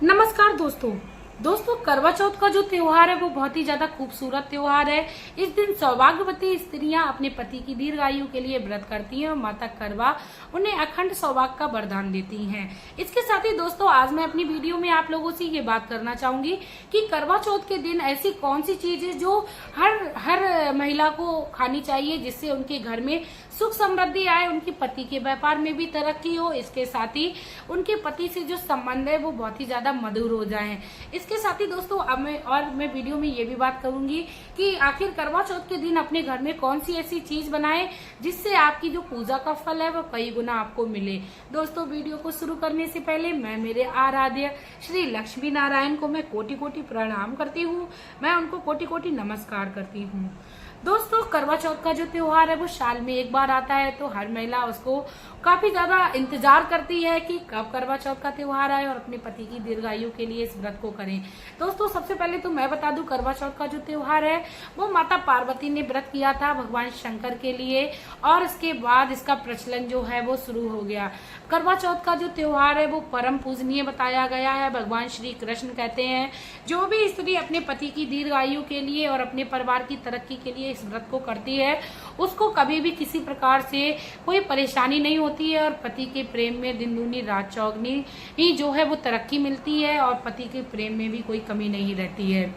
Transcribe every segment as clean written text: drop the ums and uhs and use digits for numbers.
नमस्कार दोस्तों करवा चौथ का जो त्योहार है वो बहुत ही ज्यादा खूबसूरत त्योहार है। इस दिन सौभाग्यवती स्त्रियां अपने पति की दीर्घायु के लिए व्रत करती हैं और माता करवा उन्हें अखंड सौभाग्य का वरदान देती हैं। इसके साथ ही दोस्तों आज मैं अपनी वीडियो में आप लोगों से ये बात करना चाहूंगी कि करवा चौथ के दिन ऐसी कौन सी चीज है जो हर महिला को खानी चाहिए, जिससे उनके घर में सुख समृद्धि आए, उनके पति के व्यापार में भी तरक्की हो, इसके साथ ही उनके पति से जो संबंध है वो बहुत ही ज्यादा मधुर हो जाए। इसके साथ ही दोस्तों अब मैं वीडियो में ये भी बात करूंगी कि आखिर करवा चौथ के दिन अपने घर में कौन सी ऐसी चीज बनाएं जिससे आपकी जो पूजा का फल है वो कई गुना आपको मिले। दोस्तों वीडियो को शुरू करने से पहले मैं मेरे आराध्य श्री लक्ष्मी नारायण को मैं कोटि कोटि प्रणाम करती हूँ, मैं उनको कोटि कोटि नमस्कार करती हूँ। दोस्तों करवा चौथ का जो त्योहार है वो साल में एक बार आता है, तो हर महिला उसको काफी ज्यादा इंतजार करती है कि कब करवा चौथ का त्योहार आए और अपने पति की दीर्घायु के लिए इस व्रत को करें। दोस्तों सबसे पहले तो मैं बता दूं, करवा चौथ का जो त्योहार है वो माता पार्वती ने व्रत किया था भगवान शंकर के लिए, और इसके बाद इसका प्रचलन जो है वो शुरू हो गया। करवा चौथ का जो त्योहार है वो परम पूजनीय बताया गया है। भगवान श्री कृष्ण कहते हैं जो भी स्त्री अपने पति की दीर्घायु के लिए और अपने परिवार की तरक्की के लिए इस व्रत को करती है उसको कभी भी किसी प्रकार से कोई परेशानी नहीं होती है, और पति के प्रेम में दिन दूनी रात चौगनी ही जो है वो तरक्की मिलती है, और पति के प्रेम में भी कोई कमी नहीं रहती है।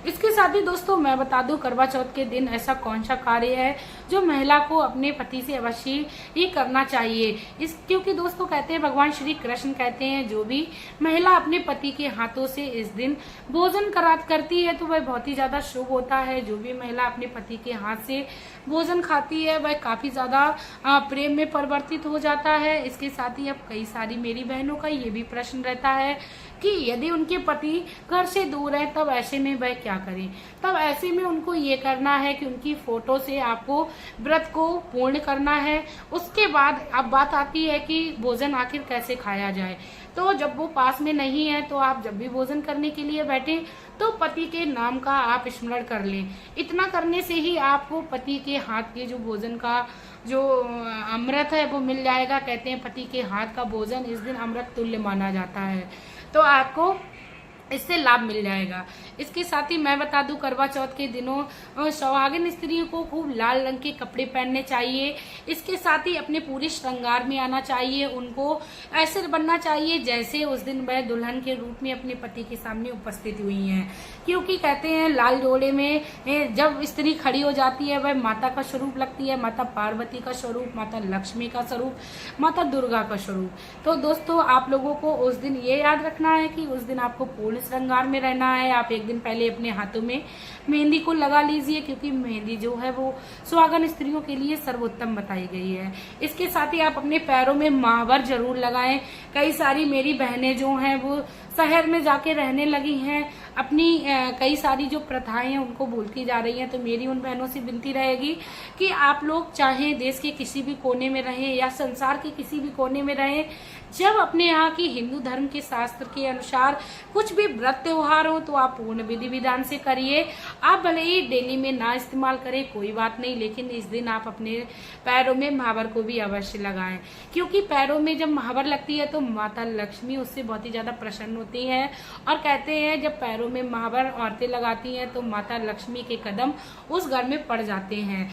इसके साथ ही दोस्तों मैं बता दूं करवा चौथ के दिन ऐसा कौन सा कार्य है जो महिला को अपने पति से अवश्य ही करना चाहिए। क्योंकि दोस्तों कहते हैं भगवान श्री कृष्ण कहते हैं जो भी महिला अपने पति के हाथों से इस दिन भोजन करती है तो वह बहुत ही ज्यादा शुभ होता है। जो भी महिला अपने पति के हाथ से भोजन खाती है वह काफी ज्यादा प्रेम में परिवर्तित हो जाता है। इसके साथ ही अब कई सारी मेरी बहनों का ये भी प्रश्न रहता है कि यदि उनके पति घर से दूर है तब ऐसे में वह क्या करें। तब ऐसे में उनको ये करना है कि उनकी फोटो से आपको व्रत को पूर्ण करना है। उसके बाद अब बात आती है कि भोजन आखिर कैसे खाया जाए। तो जब वो पास में नहीं है तो आप जब भी भोजन करने के लिए बैठे तो पति के नाम का आप स्मरण कर लें। इतना करने से ही आपको पति के हाथ के जो भोजन का जो अमृत है वो मिल जाएगा। कहते हैं पति के हाथ का भोजन इस दिन अमृत तुल्य माना जाता है, तो आपको इससे लाभ मिल जाएगा। इसके साथ ही मैं बता दूं करवा चौथ के दिनों सुहागिन स्त्रियों को खूब लाल रंग के कपड़े पहनने चाहिए। इसके साथ ही अपने पूरे श्रृंगार में आना चाहिए, उनको ऐसे बनना चाहिए जैसे उस दिन वह दुल्हन के रूप में अपने पति के सामने उपस्थित हुई हैं। क्योंकि कहते हैं लाल जोड़े में जब स्त्री खड़ी हो जाती है वह माता का स्वरूप लगती है, माता पार्वती का स्वरूप, माता लक्ष्मी का स्वरूप, माता दुर्गा का स्वरूप। तो दोस्तों आप लोगों को उस दिन ये याद रखना है कि उस दिन आपको पूर्ण श्रृंगार में रहना है। आप एक दिन पहले अपने हाथों में मेहंदी को लगा लीजिए, क्योंकि मेहंदी जो है वो सुहागन स्त्रियों के लिए सर्वोत्तम बताई गई है। इसके साथ ही आप अपने पैरों में महावर जरूर लगाएं। कई सारी मेरी बहनें जो हैं वो शहर में जाके रहने लगी हैं, अपनी कई सारी जो प्रथाएं हैं उनको भूलती जा रही हैं। तो मेरी उन बहनों से विनती रहेगी कि आप लोग चाहे देश के किसी भी कोने में रहें या संसार के किसी भी कोने में रहें, जब अपने यहाँ की हिंदू धर्म के शास्त्र के अनुसार कुछ भी व्रत त्योहार हो तो आप पूर्ण विधि विधान से करिए। आप भले ही डेली में ना इस्तेमाल करें कोई बात नहीं, लेकिन इस दिन आप अपने पैरों में महावर को भी अवश्य लगाएं, क्योंकि पैरों में जब महावर लगती है तो माता लक्ष्मी उससे बहुत ही ज्यादा प्रसन्न होती है। और कहते हैं जब पैरों में महावर औरतें लगाती हैं तो माता लक्ष्मी के कदम उस घर में पड़ जाते हैं।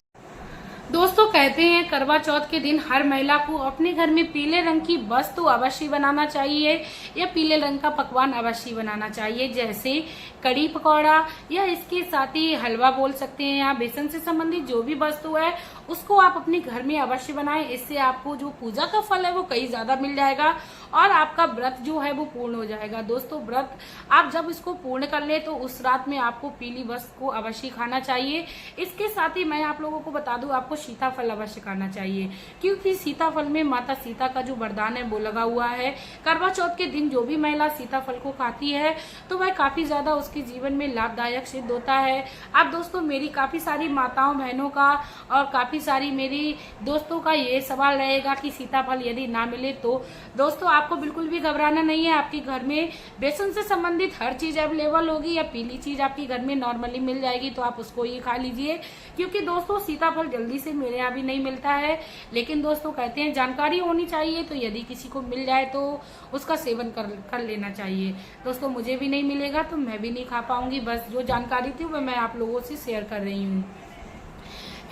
दोस्तों कहते हैं करवा चौथ के दिन हर महिला को अपने घर में पीले रंग की वस्तु अवश्य बनाना चाहिए या पीले रंग का पकवान अवश्य बनाना चाहिए, जैसे कड़ी पकौड़ा या इसके साथ ही हलवा बोल सकते हैं, या बेसन से संबंधित जो भी वस्तु है उसको आप अपने घर में अवश्य बनाएं। इससे आपको जो पूजा का फल है वो कई ज्यादा मिल जाएगा और आपका व्रत जो है वो पूर्ण हो जाएगा। दोस्तों व्रत आप जब इसको पूर्ण कर ले तो उस रात में आपको पीली वस्तु को अवश्य खाना चाहिए। इसके साथ ही मैं आप लोगों को बता दूं आपको सीताफल अवश्य खाना चाहिए, क्योंकि सीताफल में माता सीता का जो वरदान है वो लगा हुआ है। करवा चौथ के दिन जो भी महिला सीताफल को खाती है तो वह काफी ज्यादा उसके जीवन में लाभदायक सिद्ध होता है। अब दोस्तों मेरी काफी सारी माताओं बहनों का और काफी काफी सारी मेरी दोस्तों का ये सवाल रहेगा कि सीताफल यदि ना मिले तो दोस्तों आपको बिल्कुल भी घबराना नहीं है। आपके घर में बेसन से संबंधित हर चीज अवेलेबल होगी, या पीली चीज आपके घर में नॉर्मली मिल जाएगी, तो आप उसको ही खा लीजिए। क्योंकि दोस्तों सीताफल जल्दी से मेरे यहाँ भी नहीं मिलता है, लेकिन दोस्तों कहते हैं जानकारी होनी चाहिए, तो यदि किसी को मिल जाए तो उसका सेवन कर लेना चाहिए। दोस्तों मुझे भी नहीं मिलेगा तो मैं भी नहीं खा पाऊंगी, बस जो जानकारी थी वह मैं आप लोगों से शेयर कर रही हूँ।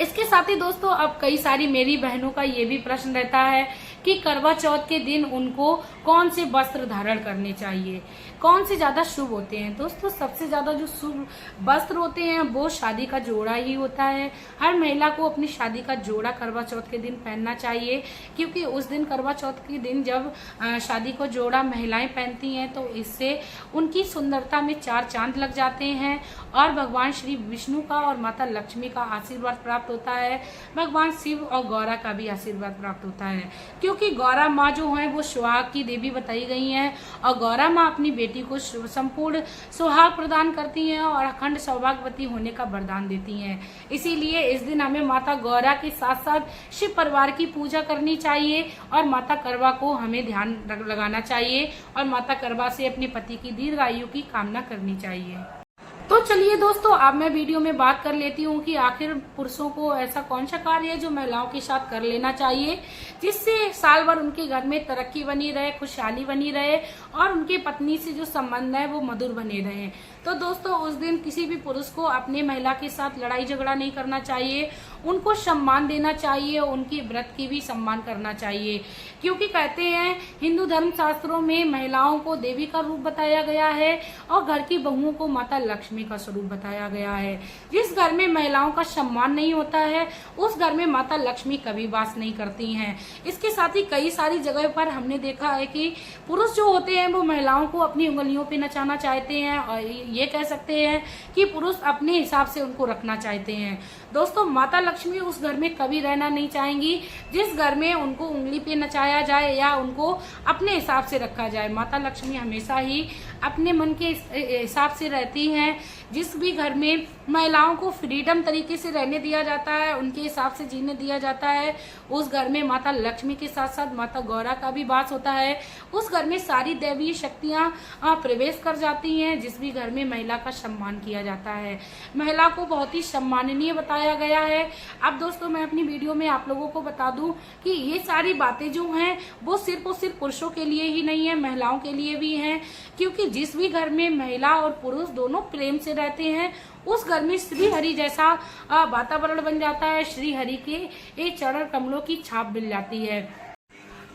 इसके साथ ही दोस्तों अब कई सारी मेरी बहनों का ये भी प्रश्न रहता है कि करवा चौथ के दिन उनको कौन से वस्त्र धारण करने चाहिए, कौन से ज्यादा शुभ होते हैं। दोस्तों सबसे ज्यादा जो शुभ वस्त्र होते हैं वो शादी का जोड़ा ही होता है। हर महिला को अपनी शादी का जोड़ा करवा चौथ के दिन पहनना चाहिए, क्योंकि उस दिन करवा चौथ के दिन जब शादी को जोड़ा महिलाएं पहनती हैं तो इससे उनकी सुंदरता में 4 चांद लग जाते हैं और भगवान श्री विष्णु का और माता लक्ष्मी का आशीर्वाद प्राप्त होता है। भगवान शिव और गौरा का भी आशीर्वाद प्राप्त होता है, क्योंकि गौरा माँ जो है वो सुहाग की देवी बताई गई हैं और गौरा माँ अपनी बेटी को संपूर्ण सुहाग प्रदान करती हैं और अखंड सौभाग्यवती होने का वरदान देती हैं। इसीलिए इस दिन हमें माता गौरा के साथ साथ शिव परिवार की पूजा करनी चाहिए और माता करवा को हमें ध्यान लगाना चाहिए और माता करवा से अपने पति की दीर्घायु की कामना करनी चाहिए। तो चलिए दोस्तों अब मैं वीडियो में बात कर लेती हूँ कि आखिर पुरुषों को ऐसा कौन सा कार्य है जो महिलाओं के साथ कर लेना चाहिए, जिससे साल भर उनके घर में तरक्की बनी रहे, खुशहाली बनी रहे और उनके पत्नी से जो संबंध है वो मधुर बने रहे। तो दोस्तों उस दिन किसी भी पुरुष को अपने महिला के साथ लड़ाई झगड़ा नहीं करना चाहिए, उनको सम्मान देना चाहिए, उनकी व्रत की भी सम्मान करना चाहिए। क्योंकि कहते हैं हिंदू धर्म शास्त्रों में महिलाओं को देवी का रूप बताया गया है और घर की बहुओं को माता लक्ष्मी का स्वरूप बताया गया है। जिस घर में महिलाओं का सम्मान नहीं होता है उस घर में माता लक्ष्मी कभी वास नहीं करती हैं। इसके साथ ही कई सारी जगह पर हमने देखा है कि पुरुष जो होते हैं वो महिलाओं को अपनी उंगलियों पे नचाना चाहते हैं और ये कह सकते हैं कि पुरुष अपने हिसाब से उनको रखना चाहते हैं। दोस्तों माता लक्ष्मी उस घर में कभी रहना नहीं चाहेंगी जिस घर में उनको उंगली पे नचाया जाए या उनको अपने हिसाब से रखा जाए। माता लक्ष्मी हमेशा ही अपने मन के हिसाब से रहती हैं। जिस भी घर में महिलाओं को फ्रीडम तरीके से रहने दिया जाता है, उनके हिसाब से जीने दिया जाता है, उस घर में माता लक्ष्मी के साथ साथ माता गौरा का भी वास होता है। उस घर में सारी दैवीय शक्तियां प्रवेश कर जाती हैं। जिस भी घर में महिला का सम्मान किया जाता है, महिला को बहुत ही सम्माननीय बताया गया है। अब दोस्तों मैं अपनी वीडियो में आप लोगों को बता दूं कि ये सारी बातें जो हैं वो सिर्फ और सिर्फ पुरुषों के लिए ही नहीं है, महिलाओं के लिए भी हैं। क्योंकि जिस भी घर में महिला और पुरुष दोनों प्रेम से रहते हैं उस घर में श्री हरि जैसा वातावरण बन जाता है। श्री हरि के चरण कमलों की छाप मिल जाती है।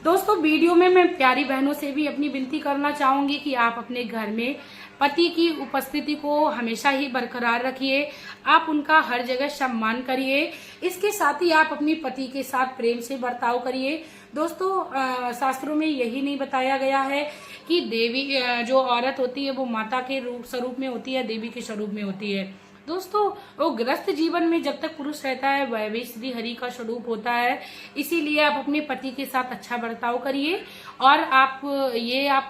दोस्तों वीडियो में मैं प्यारी बहनों से भी अपनी विनती करना चाहूंगी कि आप अपने घर में पति की उपस्थिति को हमेशा ही बरकरार रखिए, आप उनका हर जगह सम्मान करिए। इसके साथ ही आप अपनी पति के साथ प्रेम से बर्ताव करिए। दोस्तों शास्त्रों में यही नहीं बताया गया है कि देवी जो औरत होती है वो माता के स्वरूप में होती है, देवी के स्वरूप में होती है। दोस्तों वो गृहस्थ जीवन में जब तक पुरुष रहता है वह भी श्री हरि का स्वरूप होता है। इसीलिए आप अपने पति के साथ अच्छा बर्ताव करिए और आप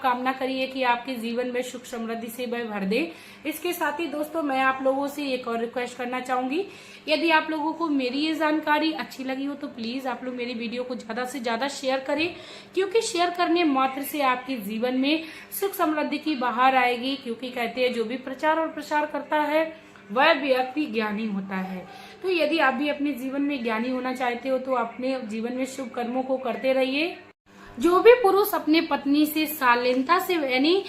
कामना करिए कि आपके जीवन में सुख समृद्धि से वह भर दे। इसके साथ ही दोस्तों मैं आप लोगों से एक और रिक्वेस्ट करना चाहूंगी, यदि आप लोगों को मेरी ये जानकारी अच्छी लगी हो तो प्लीज आप लोग मेरी वीडियो को ज्यादा से ज्यादा शेयर करें, क्योंकि शेयर करने मात्र से आपके जीवन में सुख समृद्धि की बहार आएगी। क्योंकि कहते हैं जो भी प्रचार और प्रसार करता है वह व्यक्ति ज्ञानी होता है। तो यदि आप भी अपने जीवन में ज्ञानी होना चाहते हो तो अपने जीवन में शुभ कर्मों को करते रहिए। जो भी पुरुष अपने पत्नी से शालीनता से यानी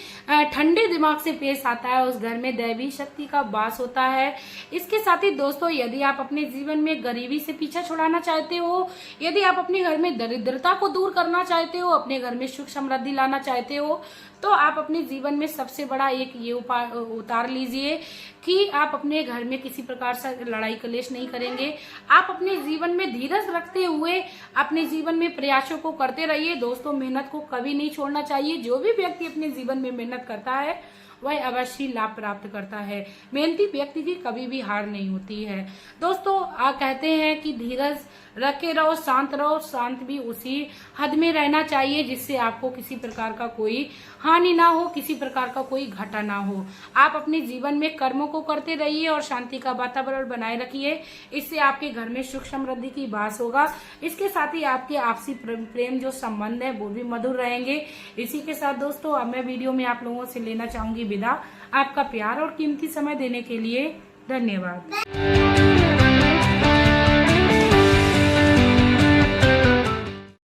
ठंडे दिमाग से पेश आता है उस घर में दैवी शक्ति का वास होता है। इसके साथ ही दोस्तों यदि आप अपने जीवन में गरीबी से पीछा छुड़ाना चाहते हो, यदि आप अपने घर में दरिद्रता को दूर करना चाहते हो, अपने घर में सुख समृद्धि लाना चाहते हो, तो आप अपने जीवन में सबसे बड़ा एक ये उपाय उतार लीजिए कि आप अपने घर में किसी प्रकार से लड़ाई कलेश नहीं करेंगे। आप अपने जीवन में धीरज रखते हुए अपने जीवन में प्रयासों को करते रहिए। दोस्तों मेहनत को कभी नहीं छोड़ना चाहिए। जो भी व्यक्ति अपने जीवन में मेहनत करता है वह अवश्य लाभ प्राप्त करता है। मेहनती व्यक्ति की कभी भी हार नहीं होती है। दोस्तों कहते हैं कि धीरज रखे रहो, शांत भी उसी हद में रहना चाहिए जिससे आपको किसी प्रकार का कोई हानि ना हो, किसी प्रकार का कोई घाटा ना हो। आप अपने जीवन में कर्मों को करते रहिए और शांति का वातावरण बनाए रखिए। इससे आपके घर में सुख समृद्धि की वास होगा। इसके साथ ही आपके आपसी प्रेम जो संबंध है वो भी मधुर रहेंगे। इसी के साथ दोस्तों अब मैं वीडियो में आप लोगों से लेना चाहूंगी विदा। आपका प्यार और कीमती समय देने के लिए धन्यवाद।